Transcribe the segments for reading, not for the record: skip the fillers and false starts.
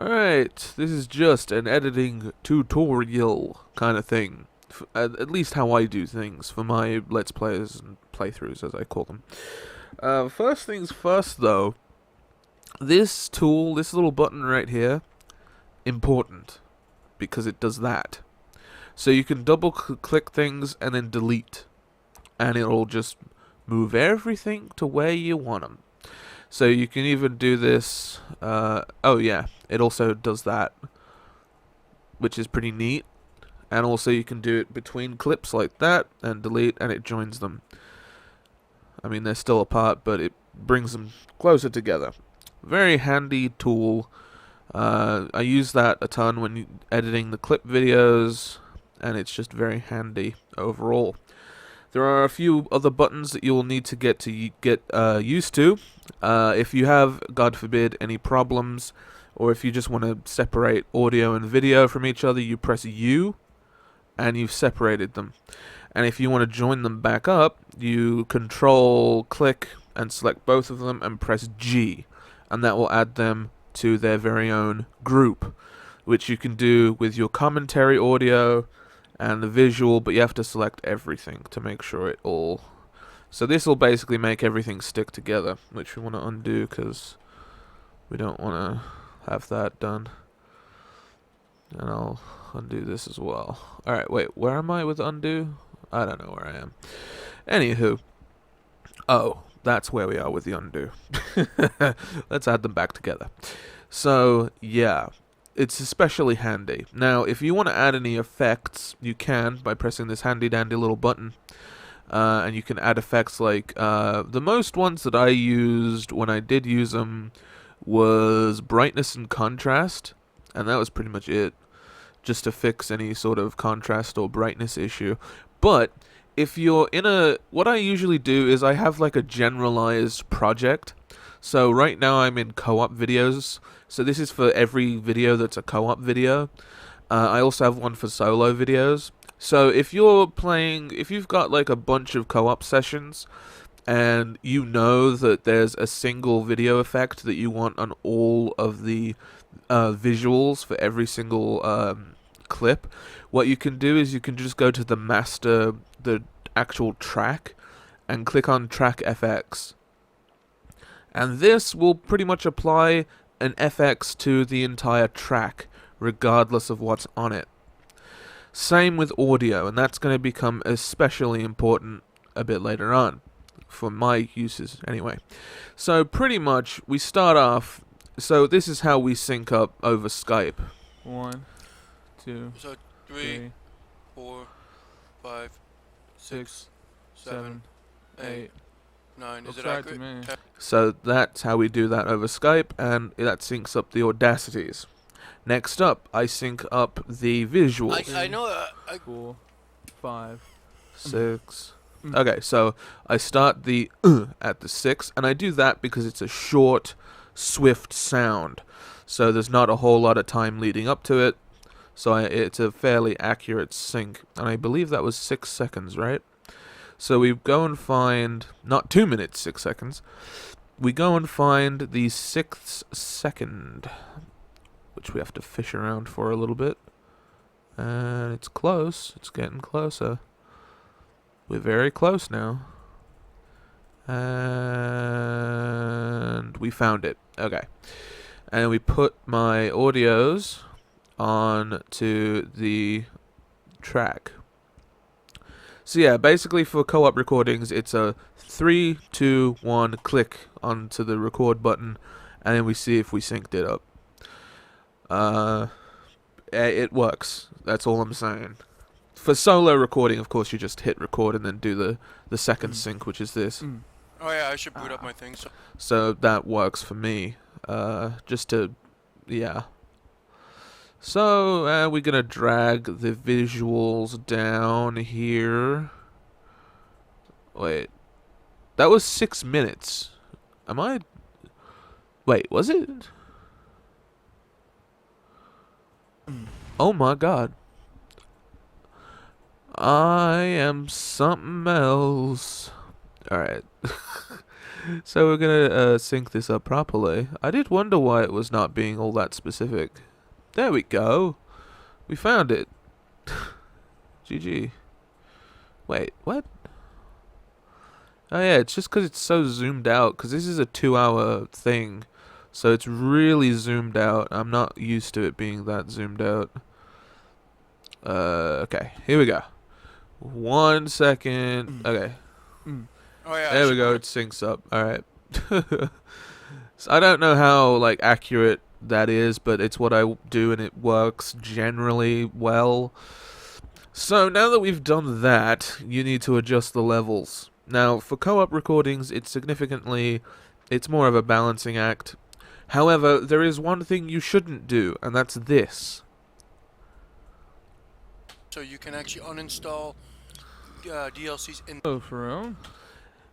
Alright, this is just an editing tutorial kind of thing. At least how I do things for my Let's Plays and playthroughs, as I call them. First things first, though. This tool, this little button right here, important. Because it does that. So you can double click things and then delete. And it'll just move everything to where you want them. So you can even do this, oh yeah, it also does that, which is pretty neat. And also you can do it between clips like that, and delete, and it joins them. I mean, they're still apart, but it brings them closer together. Very handy tool. I use that a ton when editing the clip videos, and it's just very handy overall. There are a few other buttons that you will need to get used to. If you have, God forbid, any problems, or if you just want to separate audio and video from each other, you press U, and you've separated them. And if you want to join them back up, you control click and select both of them and press G, and that will add them to their very own group, which you can do with your commentary audio and the visual, but you have to select everything to make sure it all... So this will basically make everything stick together, which we want to undo because we don't want to have that done. And I'll undo this as well. Alright, wait, where am I with undo? I don't know where I am. Anywho. Oh, that's where we are with the undo. Let's add them back together. So, yeah. It's especially handy. Now, if you want to add any effects, you can by pressing this handy-dandy little button. And you can add effects like... the most ones that I used when I did use them was brightness and contrast. And that was pretty much it. Just to fix any sort of contrast or brightness issue. But if you're in a... What I usually do is I have like a generalized project. So right now I'm in co-op videos. So this is for every video that's a co-op video. I also have one for solo videos. So if you're playing, if you've got like a bunch of co-op sessions, and you know that there's a single video effect that you want on all of the visuals for every single clip, what you can do is you can just go to the master, the actual track, and click on Track FX. And this will pretty much apply an FX to the entire track, regardless of what's on it. Same with audio, and that's going to become especially important a bit later on, for my uses anyway. So pretty much, we start off, so this is how we sync up over Skype. 1, 2, So 3, 3, 4, 5, 6, 7, 8, 9. Is Looks it right accurate? to me. So that's how we do that over Skype, and that syncs up the audacities. Next up, I sync up the visuals. I know. 4, 5. 6. Okay, so I start the at the 6, and I do that because it's a short, swift sound. So there's not a whole lot of time leading up to it. So it's a fairly accurate sync. And I believe that was 6 seconds, right? So we go and find, not 2 minutes, 6 seconds. We go and find the 6th second, which we have to fish around for a little bit. And it's close. It's getting closer. We're very close now. And we found it. Okay. And we put my audios on to the track. So yeah, basically for co-op recordings, it's a 3, 2, 1 click onto the record button, and then we see if we synced it up. It works. That's all I'm saying. For solo recording, of course, you just hit record and then do the second sync, which is this. Oh yeah, I should boot up my thing. So that works for me. Just to, yeah. So we're gonna drag the visuals down here. Wait, that was 6 minutes. Am I? Wait, was it? Oh my god. I am something else. Alright. So we're gonna sync this up properly. I did wonder why it was not being all that specific. There we go. We found it. GG. Wait, what? Oh yeah, it's just because it's so zoomed out, because this is a 2-hour thing. So it's really zoomed out. I'm not used to it being that zoomed out. Okay, here we go. 1 second. Okay, Oh yeah. I there we should go. boot It syncs up. All right. So I don't know how like accurate that is, but it's what I do, and it works generally well. So now that we've done that, you need to adjust the levels. Now, for co-op recordings, it's more of a balancing act. However, there is one thing you shouldn't do, and that's this. so you can actually uninstall DLCs in. Oh, for real?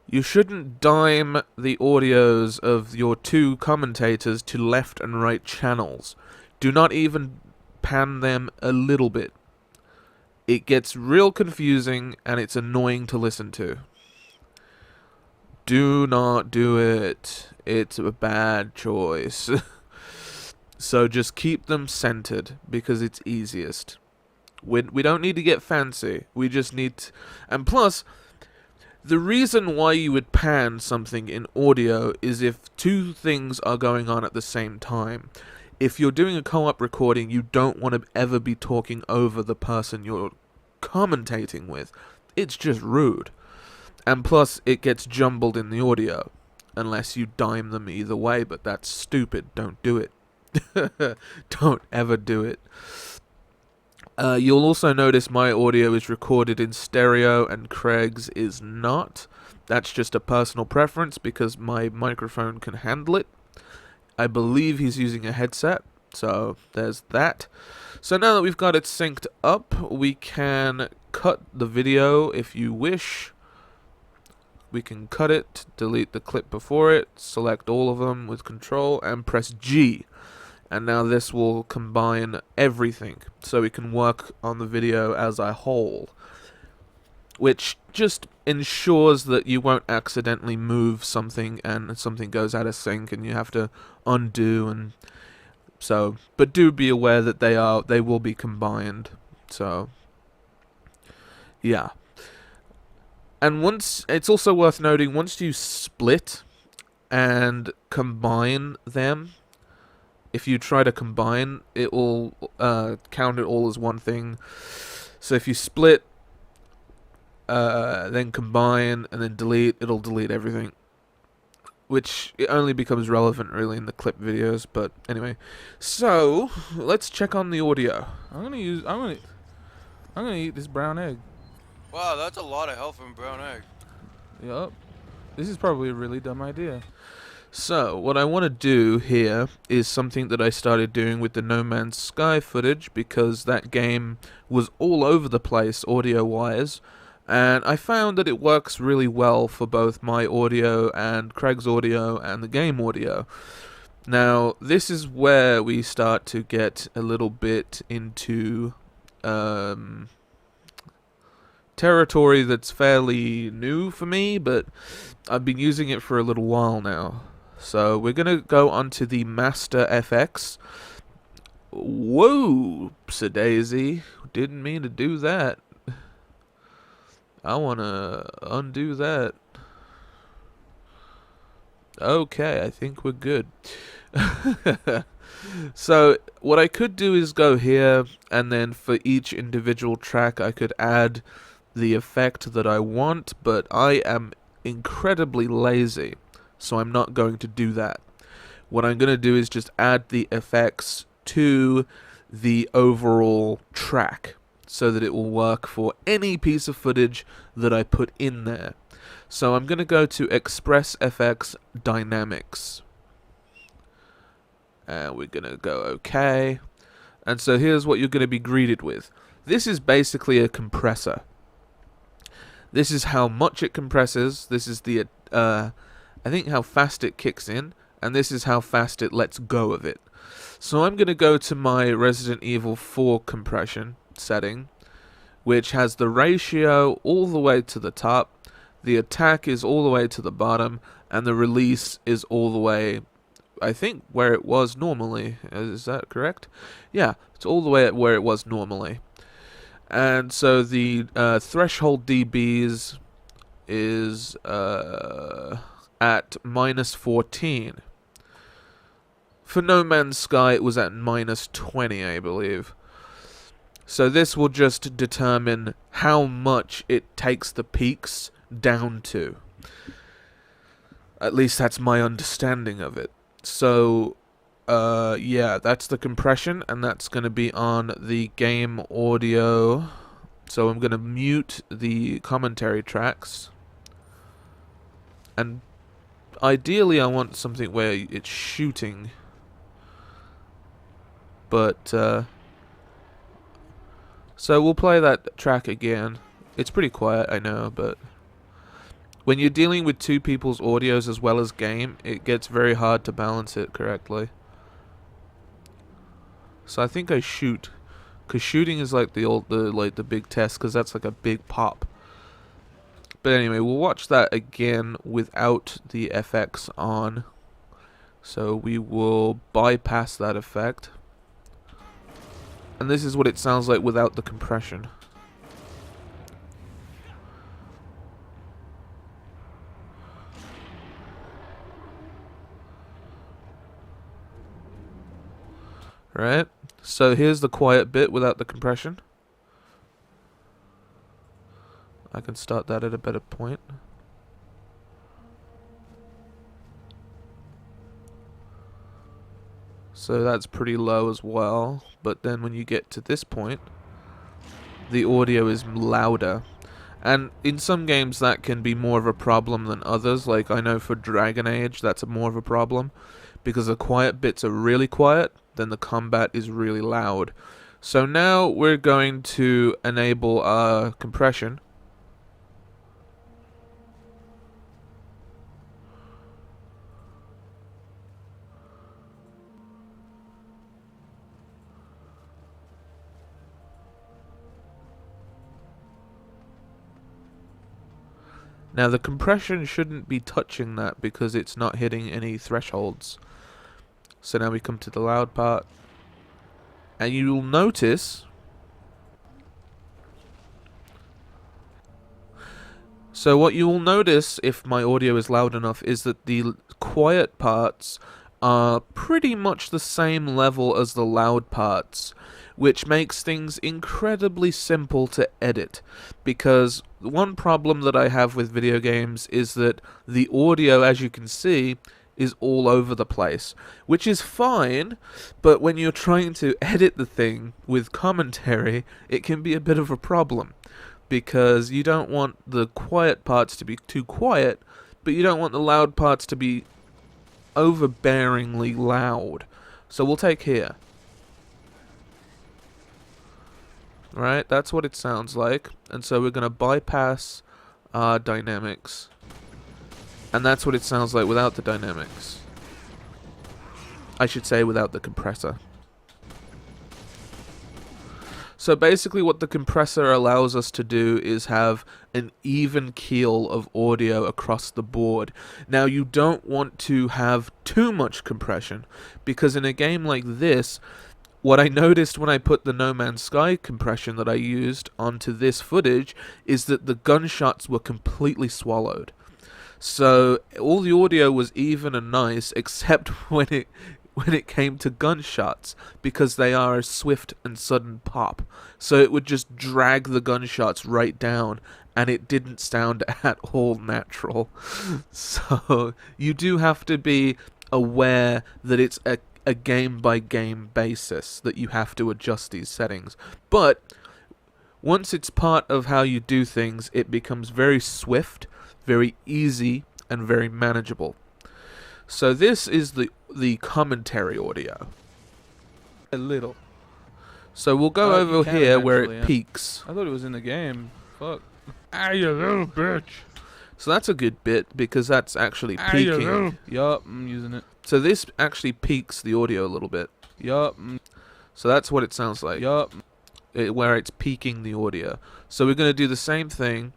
You shouldn't dime the audios of your two commentators to left and right channels. Do not even pan them a little bit. It gets real confusing, and it's annoying to listen to. Do not do it. It's a bad choice. So just keep them centered, because it's easiest. We don't need to get fancy. We just need to... And plus, the reason why you would pan something in audio is if two things are going on at the same time. If you're doing a co-op recording, you don't want to ever be talking over the person you're commentating with. It's just rude. And plus, it gets jumbled in the audio. Unless you dime them either way, but that's stupid. Don't do it. Don't ever do it. You'll also notice my audio is recorded in stereo and Craig's is not. That's just a personal preference because my microphone can handle it. I believe he's using a headset, so there's that. So now that we've got it synced up, we can cut the video if you wish. We can cut it, delete the clip before it, select all of them with Control, and press G. And now this will combine everything, so we can work on the video as a whole. Which just ensures that you won't accidentally move something and something goes out of sync and you have to undo, and so, but do be aware that they will be combined. So yeah. And it's also worth noting, once you split and combine them, if you try to combine, it will count it all as one thing. So if you split, then combine, and then delete, it'll delete everything. Which it only becomes relevant really in the clip videos, but anyway. So let's check on the audio. I'm gonna eat this brown egg. Wow, that's a lot of health in brown egg. Yup. This is probably a really dumb idea. So, what I want to do here is something that I started doing with the No Man's Sky footage, because that game was all over the place audio-wise, and I found that it works really well for both my audio and Craig's audio and the game audio. Now, this is where we start to get a little bit into territory that's fairly new for me, but I've been using it for a little while now. So we're going to go onto the Master FX. Whoa, Daisy. Didn't mean to do that. I want to undo that. Okay, I think we're good. So what I could do is go here, and then for each individual track I could add the effect that I want, but I am incredibly lazy, so I'm not going to do that. What I'm going to do is just add the effects to the overall track so that it will work for any piece of footage that I put in there. So I'm going to go to Express FX Dynamics. And we're going to go OK. And so here's what you're going to be greeted with. This is basically a compressor. This is how much it compresses. This is the, I think how fast it kicks in. And this is how fast it lets go of it. So I'm going to go to my Resident Evil 4 compression setting, which has the ratio all the way to the top. The attack is all the way to the bottom. and the release is all the way, I think, where it was normally. Is that correct? Yeah, it's all the way at where it was normally. And so the threshold dBs is at -14. For No Man's Sky, it was at -20, I believe. So this will just determine how much it takes the peaks down to. At least that's my understanding of it. So, yeah, that's the compression, and that's going to be on the game audio. So I'm going to mute the commentary tracks. And ideally I want something where it's shooting. But, so we'll play that track again. It's pretty quiet, I know, but when you're dealing with two people's audios as well as game, it gets very hard to balance it correctly. So I think I shoot, cause shooting is like the big test, cause that's like a big pop. But anyway, we'll watch that again without the FX on. So we will bypass that effect. And this is what it sounds like without the compression. Right? So here's the quiet bit without the compression. I can start that at a better point. So that's pretty low as well, but then when you get to this point, the audio is louder. And in some games that can be more of a problem than others, like I know for Dragon Age that's more of a problem, because the quiet bits are really quiet, then the combat is really loud. So now we're going to enable our compression. Now the compression shouldn't be touching that because it's not hitting any thresholds. So now we come to the loud part. And you'll notice... So what you will notice, if my audio is loud enough, is that the quiet parts are pretty much the same level as the loud parts, which makes things incredibly simple to edit. Because one problem that I have with video games is that the audio, as you can see, is all over the place, which is fine, but when you're trying to edit the thing with commentary, it can be a bit of a problem. Because you don't want the quiet parts to be too quiet, but you don't want the loud parts to be overbearingly loud. So we'll take here. Right, that's what it sounds like. And so we're going to bypass our dynamics. And that's what it sounds like without the dynamics. I should say without the compressor. So basically what the compressor allows us to do is have an even keel of audio across the board. Now you don't want to have too much compression, because in a game like this, what I noticed when I put the No Man's Sky compression that I used onto this footage is that the gunshots were completely swallowed. So all the audio was even and nice, except when it came to gunshots, because they are a swift and sudden pop. So it would just drag the gunshots right down, and it didn't sound at all natural. So you do have to be aware that it's a game-by-game basis that you have to adjust these settings. But once it's part of how you do things, it becomes very swift, very easy, and very manageable. So this is the commentary audio. A little. So we'll go You over can here where it eventually, yeah. peaks. I thought it was in the game. Fuck. Ah, you little bitch. So that's a good bit because that's actually Ah, you peaking. little. Yup, I'm using it. So this actually peaks the audio a little bit. Yup. So that's what it sounds like. Yup. Where it's peaking the audio. So we're going to do the same thing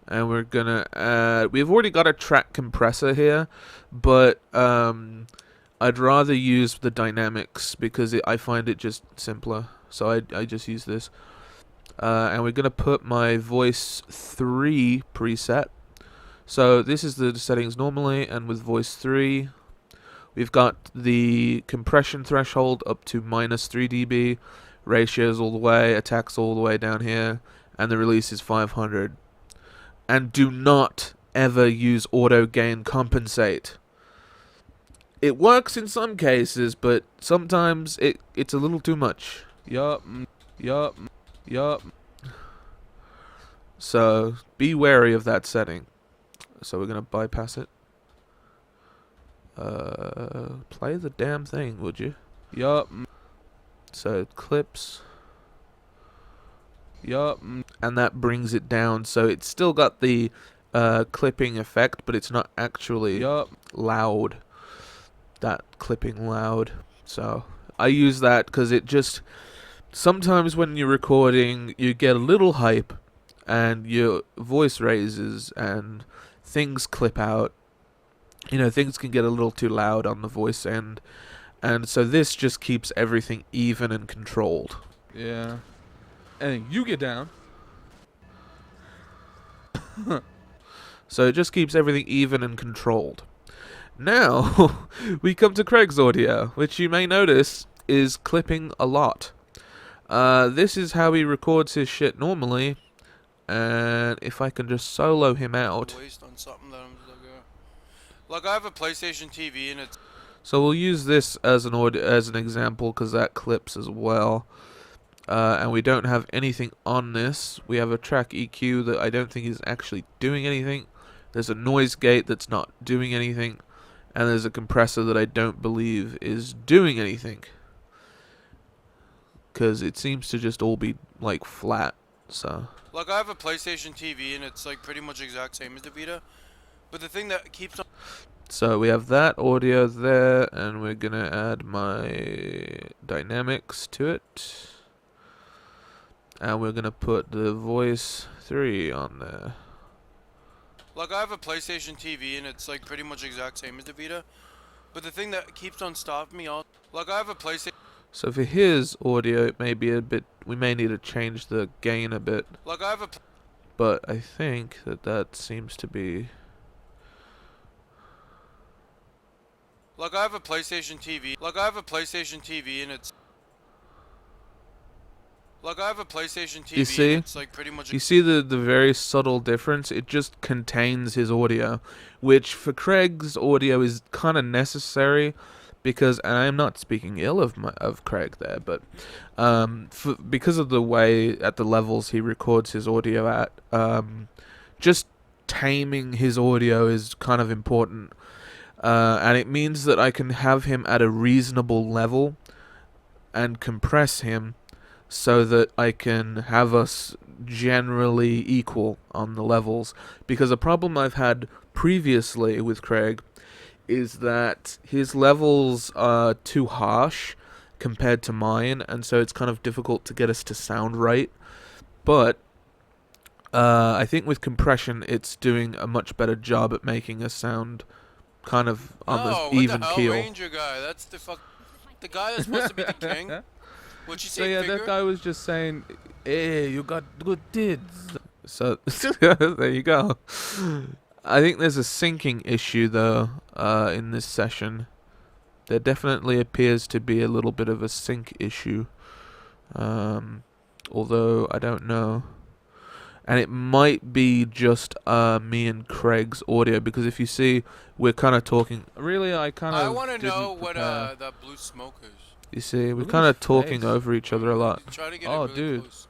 And we're gonna add... We've already got a track compressor here, but I'd rather use the dynamics because I find it just simpler. So I just use this. And we're gonna put my voice 3 preset. So this is the settings normally, and with voice 3, we've got the compression threshold up to -3 dB, ratios all the way, attacks all the way down here, and the release is 500. And do not ever use auto gain compensate. It works in some cases, but sometimes it's a little too much. Yup. So be wary of that setting. So we're gonna bypass it. Play the damn thing, would you? Yup. So clips. Yup. And that brings it down. So it's still got the clipping effect, but it's not actually loud. That clipping loud. So I use that because it just... Sometimes when you're recording, you get a little hype, and your voice raises, and things clip out. You know, things can get a little too loud on the voice end. And so this just keeps everything even and controlled. Yeah. And you get down. So it just keeps everything even and controlled. Now, we come to Craig's audio, which you may notice is clipping a lot. This is how he records his shit normally. And if I can just solo him out... Waste on something that I'm like I have a PlayStation TV and it's... So we'll use this as an example because that clips as well. And we don't have anything on this. We have a track EQ that I don't think is actually doing anything. There's a noise gate that's not doing anything. And there's a compressor that I don't believe is doing anything. Because it seems to just all be like flat. So like I have a PlayStation TV and it's like pretty much exact same as the Vita. But the thing that keeps on... So we have that audio there, and we're gonna add my dynamics to it. And we're gonna put the voice 3 on there. Like I have a PlayStation TV and it's like pretty much exact same as the Vita. But the thing that keeps on stopping me all... Like I have a PlayStation... So for his audio, it may be a bit... We may need to change the gain a bit. Like I have a... But I think that seems to be... Like I have a PlayStation TV. Like I have a PlayStation TV and it's... Like I have a PlayStation TV You see? and it's like pretty much... You see the very subtle difference? It just contains his audio, which for Craig's audio is kind of necessary because, and I'm not speaking ill of Craig there, but because of the way at the levels he records his audio at, just taming his audio is kind of important. And it means that I can have him at a reasonable level and compress him so that I can have us generally equal on the levels. Because a problem I've had previously with Craig is that his levels are too harsh compared to mine, and so it's kind of difficult to get us to sound right. But I think with compression it's doing a much better job at making us sound kind of on the even what the keel. hell, Ranger guy? That's the guy that's supposed to be the king. What'd you say? So yeah, figure? that guy was just saying, "Hey, you got good tits." So there you go. I think there's a syncing issue though in this session. There definitely appears to be a little bit of a sync issue, although I don't know. And it might be just me and Craig's audio, because if you see, we're kind of talking. Really, I kind of. I want to know what that blue smoke is. You see, we're Look at kind of his talking face. over each other a lot. Try to get Oh, it really dude. close.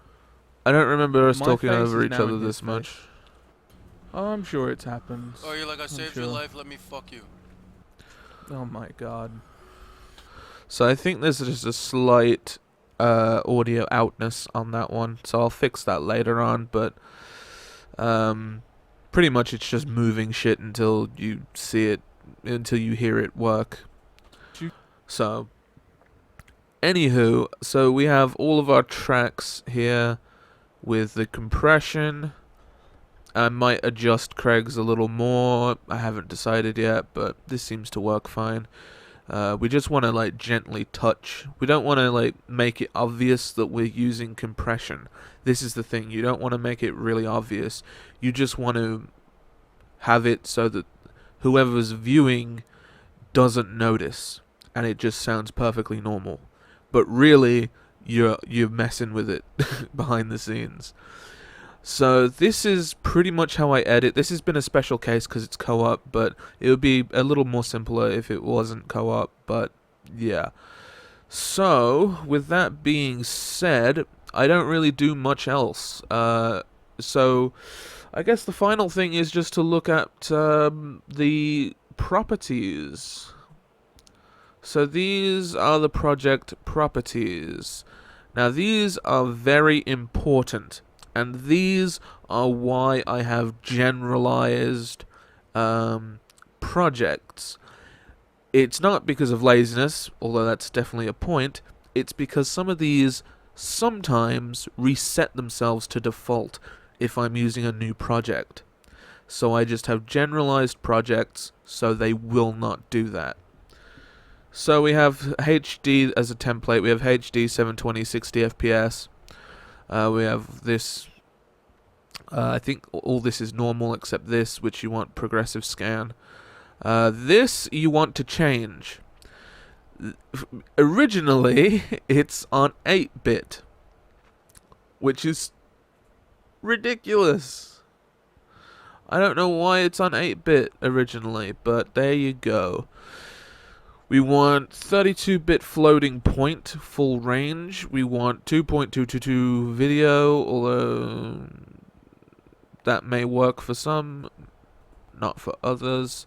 I don't remember us My talking face over is each now other in his this face. much. Oh, I'm sure it's happened. Oh, you're like, I saved your sure. life, let me fuck you. Oh my god. So I think there's just a slight audio outness on that one. So I'll fix that later on, but pretty much it's just moving shit until you see it, until you hear it work. So anywho, so we have all of our tracks here with the compression I might adjust Craig's a little more. I haven't decided yet, but this seems to work fine. We just want to like gently touch. We don't want to like make it obvious that we're using compression. This is the thing. You don't want to make it really obvious. You just want to have it so that whoever's viewing doesn't notice, and it just sounds perfectly normal. But really, you're messing with it behind the scenes. So this is pretty much how I edit. This has been a special case because it's co-op, but it would be a little more simpler if it wasn't co-op, but yeah. So, with that being said, I don't really do much else. So, I guess the final thing is just to look at the properties. So these are the project properties. Now these are very important, and these are why I have generalized projects. It's not because of laziness, although that's definitely a point. It's because some of these sometimes reset themselves to default if I'm using a new project. So I just have generalized projects so they will not do that. So we have HD as a template. We have HD 720 60 FPS. We have this. I think all this is normal except this, which you want progressive scan. This you want to change. Originally, it's on 8-bit, which is ridiculous. I don't know why it's on 8-bit originally, but there you go. We want 32-bit floating point, full range. We want 2.222 video, although that may work for some, not for others.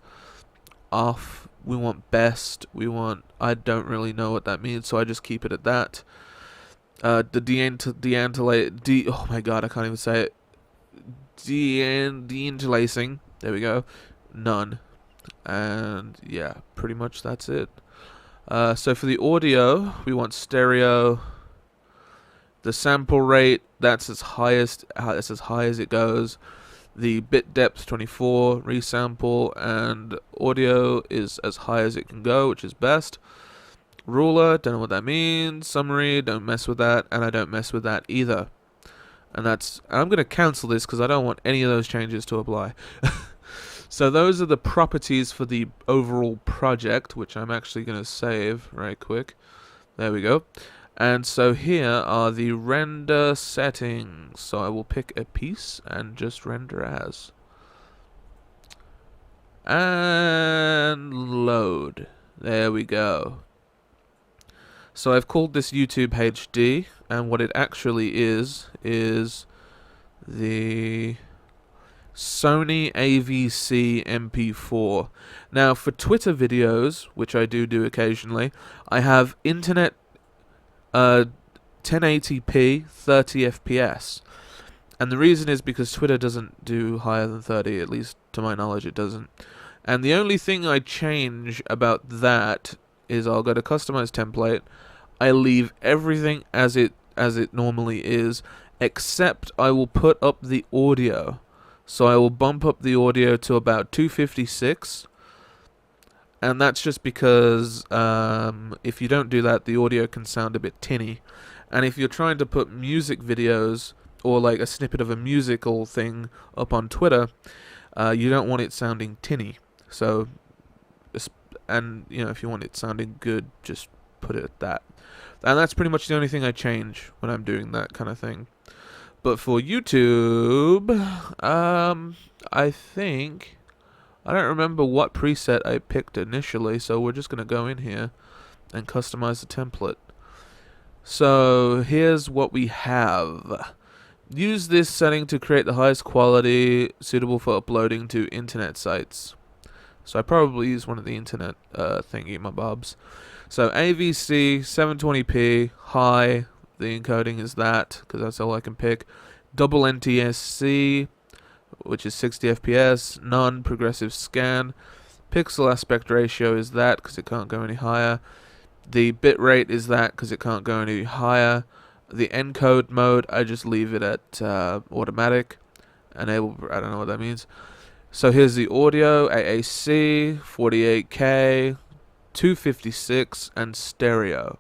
Off. We want best. We want... I don't really know what that means, so I just keep it at that. Oh my god, I can't even say it. Deinterlacing. There we go. None. And yeah, pretty much that's it. So for the audio, we want stereo. The sample rate, that's as high as it goes. The bit depth 24, resample, and audio is as high as it can go, which is best. Ruler, don't know what that means. Summary, don't mess with that, and I don't mess with that either. And I'm going to cancel this because I don't want any of those changes to apply. So those are the properties for the overall project, which I'm actually going to save right quick. There we go. And so here are the render settings. So I will pick a piece and just render as. And load. There we go. So I've called this YouTube HD, and what it actually is the Sony AVC MP4. Now for Twitter videos, which I do occasionally, I have internet 1080p 30 FPS. And the reason is because Twitter doesn't do higher than 30, at least to my knowledge it doesn't. And the only thing I change about that is I'll go to customize template. I leave everything as it normally is, except I will put up the audio. So I will bump up the audio to about 256, and that's just because if you don't do that, the audio can sound a bit tinny. And if you're trying to put music videos or like a snippet of a musical thing up on Twitter, you don't want it sounding tinny. So, and you know, if you want it sounding good, just put it at that. And that's pretty much the only thing I change when I'm doing that kind of thing. But for YouTube, I think, I don't remember what preset I picked initially, so we're just going to go in here and customize the template. So here's what we have. Use this setting to create the highest quality suitable for uploading to internet sites. So I probably use one of the internet thingy my bobs. So AVC 720p high, the encoding is that because that's all I can pick. Double NTSC, which is 60 FPS. None progressive scan. Pixel aspect ratio is that because it can't go any higher. The bit rate is that because it can't go any higher. The encode mode, I just leave it at automatic. enable. I don't know what that means. So here's the audio: AAC, 48K, 256, and stereo.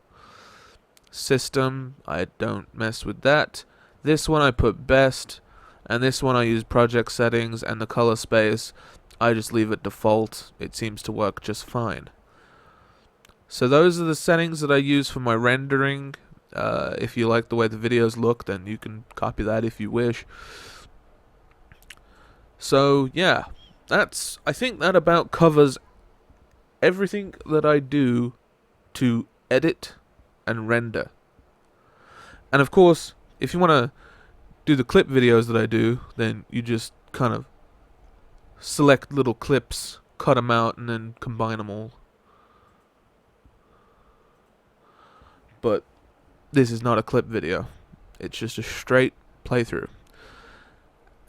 System, I don't mess with that. This one I put best, and this one I use project settings, and the color space I just leave it default. It seems to work just fine. So those are the settings that I use for my rendering. If you like the way the videos look, then you can copy that if you wish. So yeah, I think that about covers everything that I do to edit and render. And of course, if you want to do the clip videos that I do, then you just kind of select little clips, cut them out, and then combine them all. But this is not a clip video. It's just a straight playthrough.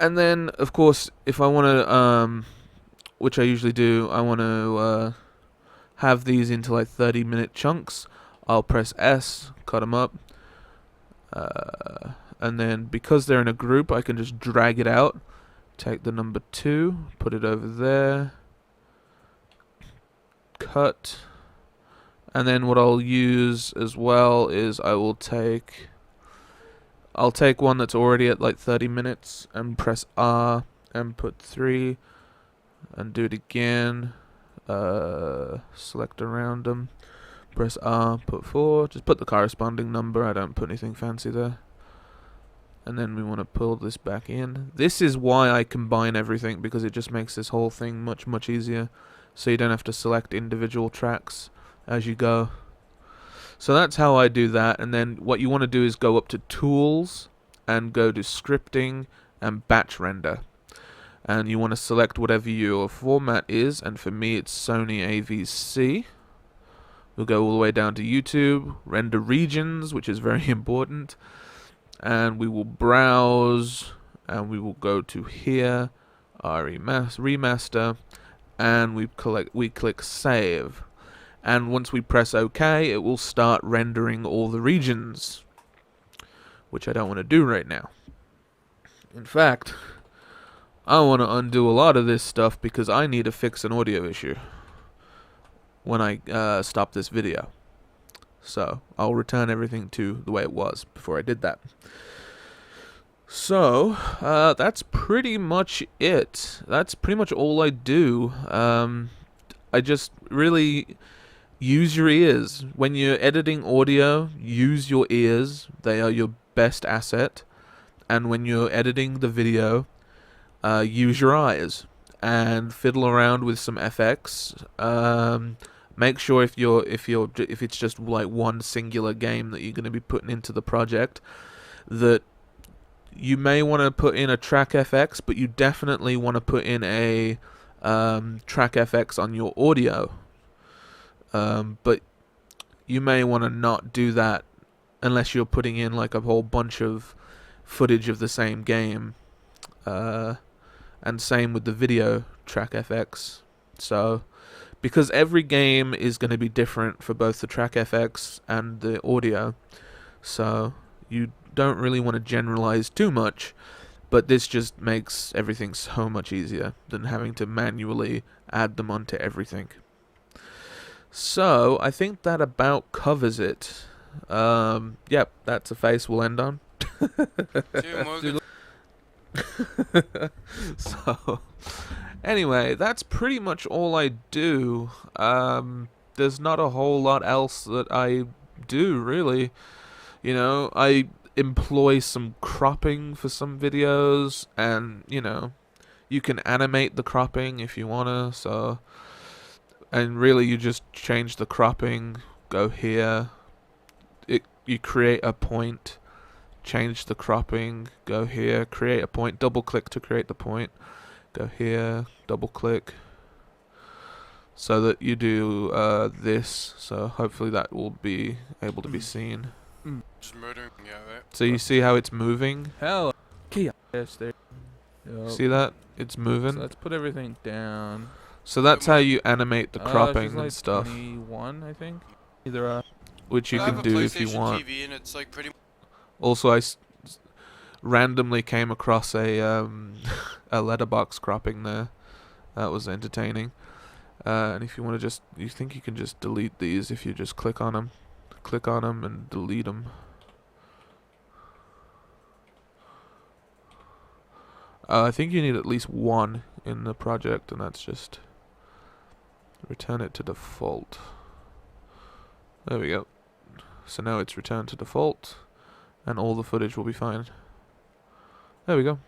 And then, of course, if I want to, which I usually do, I want to have these into like 30-minute chunks. I'll press S, cut them up, and then because they're in a group, I can just drag it out. Take the number 2, put it over there, cut, and then what I'll use as well is I'll take one that's already at like 30 minutes and press R and put 3 and do it again. Select a random, press R, put 4, just put the corresponding number. I don't put anything fancy there. And then we want to pull this back in. This is why I combine everything, because it just makes this whole thing much easier, so you don't have to select individual tracks as you go. So that's how I do that. And then what you want to do is go up to Tools and go to Scripting and Batch Render. And you want to select whatever your format is, and for me it's Sony AVC. We'll go all the way down to YouTube, render regions, which is very important. And we will browse, and we will go to here, remaster, and we click save. And once we press OK, it will start rendering all the regions, which I don't want to do right now. In fact, I want to undo a lot of this stuff because I need to fix an audio issue when I stop this video. So I'll return everything to the way it was before I did that. So that's pretty much it. That's pretty much all I do. I just really use your ears. When you're editing audio, use your ears. They are your best asset. And when you're editing the video, use your eyes and fiddle around with some FX. Make sure if it's just like one singular game that you're going to be putting into the project, that you may want to put in a track FX, but you definitely want to put in a track FX on your audio. But you may want to not do that unless you're putting in like a whole bunch of footage of the same game. And same with the video track FX. So, because every game is going to be different for both the track FX and the audio, so you don't really want to generalize too much, but this just makes everything so much easier than having to manually add them onto everything. So, I think that about covers it. Yep, that's a face we'll end on. So, anyway, that's pretty much all I do. There's not a whole lot else that I do, really. You know, I employ some cropping for some videos, and, you know, you can animate the cropping if you wanna, so... And really, you just change the cropping, go here, you create a point, change the cropping, go here, create a point, double click to create the point, go here, double click, so that you do this, so hopefully that will be able to be seen. Just murdering, yeah, right? So you see how it's moving? Hell, Kia. Yes, there. Yep. See that? It's moving. So let's put everything down. So that's how you animate the She's cropping like and stuff, 21, I think. Either which you I can have a do if you PlayStation want. TV and it's like pretty. Also, randomly came across a letterbox cropping there. That was entertaining. And if you want to you think you can just delete these if you just click on them. Click on them and delete them. I think you need at least one in the project, and that's just return it to default. There we go. So now it's returned to default, and all the footage will be fine. There we go.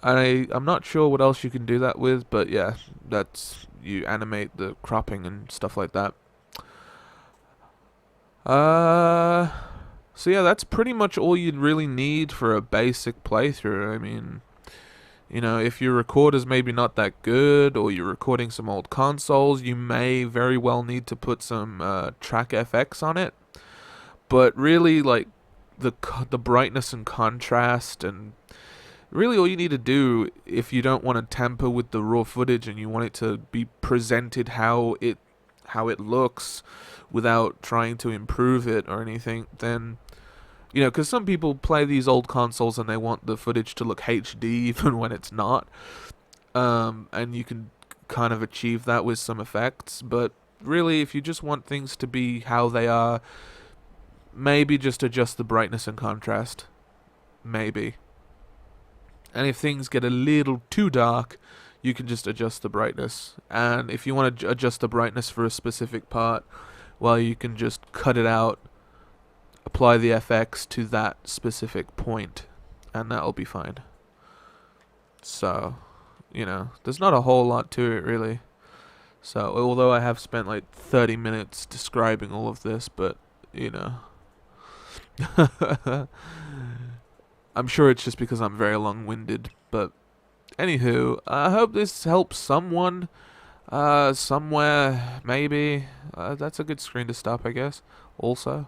I'm not sure what else you can do that with, but yeah, that's, you animate the cropping and stuff like that. So yeah, that's pretty much all you'd really need for a basic playthrough. I mean, you know, if your recorder's maybe not that good, or you're recording some old consoles, you may very well need to put some track FX on it. But really, like, the brightness and contrast, and really all you need to do, if you don't want to tamper with the raw footage and you want it to be presented how it looks without trying to improve it or anything, then, you know, because some people play these old consoles and they want the footage to look HD even when it's not, and you can kind of achieve that with some effects. But really, if you just want things to be how they are, maybe just adjust the brightness and contrast, maybe. And if things get a little too dark, you can just adjust the brightness. And if you want to adjust the brightness for a specific part, well, you can just cut it out, apply the FX to that specific point, and that'll be fine. So, you know, there's not a whole lot to it, really. So, although I have spent like 30 minutes describing all of this, but, you know, I'm sure it's just because I'm very long-winded. But anywho, I hope this helps someone somewhere, maybe. That's a good screen to stop, I guess. Also,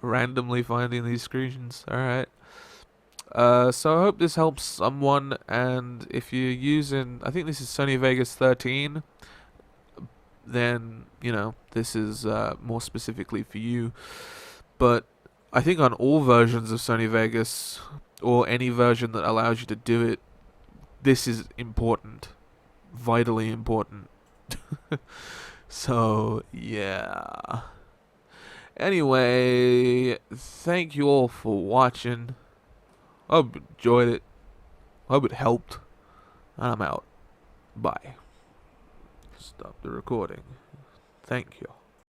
randomly finding these screens. Alright. So I hope this helps someone, and if you're using, I think this is Sony Vegas 13, then, you know, this is more specifically for you. But I think on all versions of Sony Vegas, or any version that allows you to do it, this is important. Vitally important. So, yeah. Anyway, thank you all for watching. Hope you enjoyed it. Hope it helped. And I'm out. Bye. Stop the recording. Thank you.